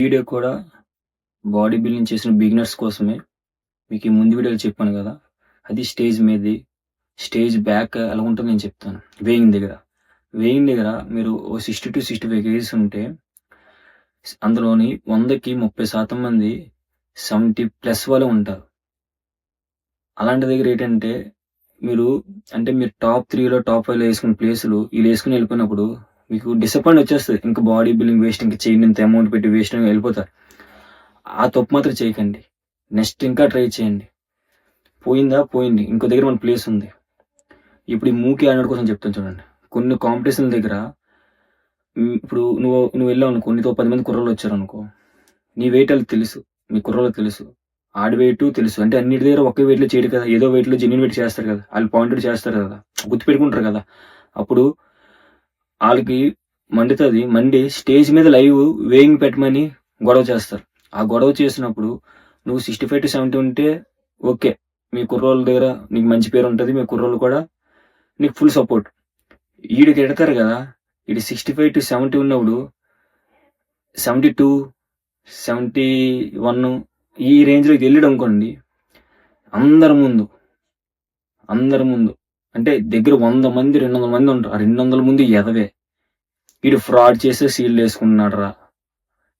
Video కూడా body building చేసిన beginners కోసమే. మీకు ఈ ముందు వీడియోలో చెప్పాను కదా, అది స్టేజ్ మీది. స్టేజ్ బ్యాక్ ఎలా ఉంటుందో నేను చెప్తాను. వేయింగ్ దగ్గర మీరు ఓ 60-65 కేజీస్ ఉంటే అందులోని 100కి 30% మంది 70+ వాళ్ళే ఉంటారు. అలాంటి దగ్గర ఏంటంటే మీరు టాప్ 3లో టాప్ 5లో వేసుకున్న ప్లేసులు వీళ్ళు వేసుకుని వెళ్ళిపోయినప్పుడు మీకు డిసప్పాయింట్ వచ్చేస్తుంది. ఇంకా బాడీ బిల్డింగ్ వేస్ట్, ఇంకా చేయండి ఇంత అమౌంట్ పెట్టి వేస్ట్ అని వెళ్ళిపోతారు. ఆ తప్పు మాత్రం చేయకండి. నెక్స్ట్ ఇంకా ట్రై చేయండి. పోయింది, ఇంకో దగ్గర మన ప్లేస్ ఉంది. ఇప్పుడు ఈ మూకీ ఆడినోడి కోసం చెప్తాను చూడండి. కొన్ని కాంపిటీషన్ల దగ్గర ఇప్పుడు నువ్వు వెళ్ళావు అనుకో, నీతో 10 మంది కుర్రోళ్ళు వచ్చారు అనుకో, నీ వెయిట్ వాళ్ళకి తెలుసు, మీ కుర్రోళ్ళకి తెలుసు, ఆడి వెయిట్ తెలుసు. అంటే అన్నిటి దగ్గర ఒకే వెయిట్లో చేయడు కదా, ఏదో వెయిట్లో జెన్యున్ వెయిట్ చేస్తారు కదా, వాళ్ళు పాయింటెడ్ చేస్తారు కదా, గుర్తుపెట్టుకుంటారు కదా. అప్పుడు వాళ్ళకి మండి స్టేజ్ మీద లైవ్ వేయింగ్ పెట్టమని గొడవ చేస్తారు. ఆ గొడవ చేసినప్పుడు నువ్వు 65-70 ఉంటే ఓకే, మీ కుర్రోళ్ళ దగ్గర నీకు మంచి పేరు ఉంటుంది, మీ కుర్రోళ్ళు కూడా నీకు ఫుల్ సపోర్ట్. వీడికి ఎడతారు కదా, వీడి 65-70 ఉన్నప్పుడు 72, 71 ఈ రేంజ్లోకి వెళ్ళాడు అనుకోండి, అందరి ముందు అంటే దగ్గర 100 మంది 200 మంది ఉంటారు. ఆ 200 ముందు ఎదవే, వీడు ఫ్రాడ్ చేసే సీల్డ్ వేసుకుంటున్నాడు రా,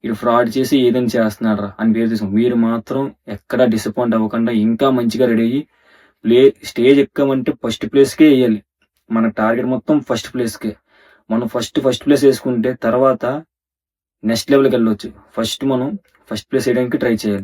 వీడు ఫ్రాడ్ చేసి ఏదైనా చేస్తున్నాడు రా అని పేరు తీసుకుని మీరు మాత్రం ఎక్కడా డిసప్పాయింట్ అవ్వకుండా ఇంకా మంచిగా రెడీ అయ్యి స్టేజ్ ఎక్కమంటే ఫస్ట్ ప్లేస్కే వేయాలి. మన టార్గెట్ మొత్తం ఫస్ట్ ప్లేస్కే. మనం ఫస్ట్ ప్లేస్ వేసుకుంటే తర్వాత నెక్స్ట్ లెవెల్కి వెళ్ళొచ్చు. ఫస్ట్ మనం ఫస్ట్ ప్లేస్ వేయడానికి ట్రై చేయాలి.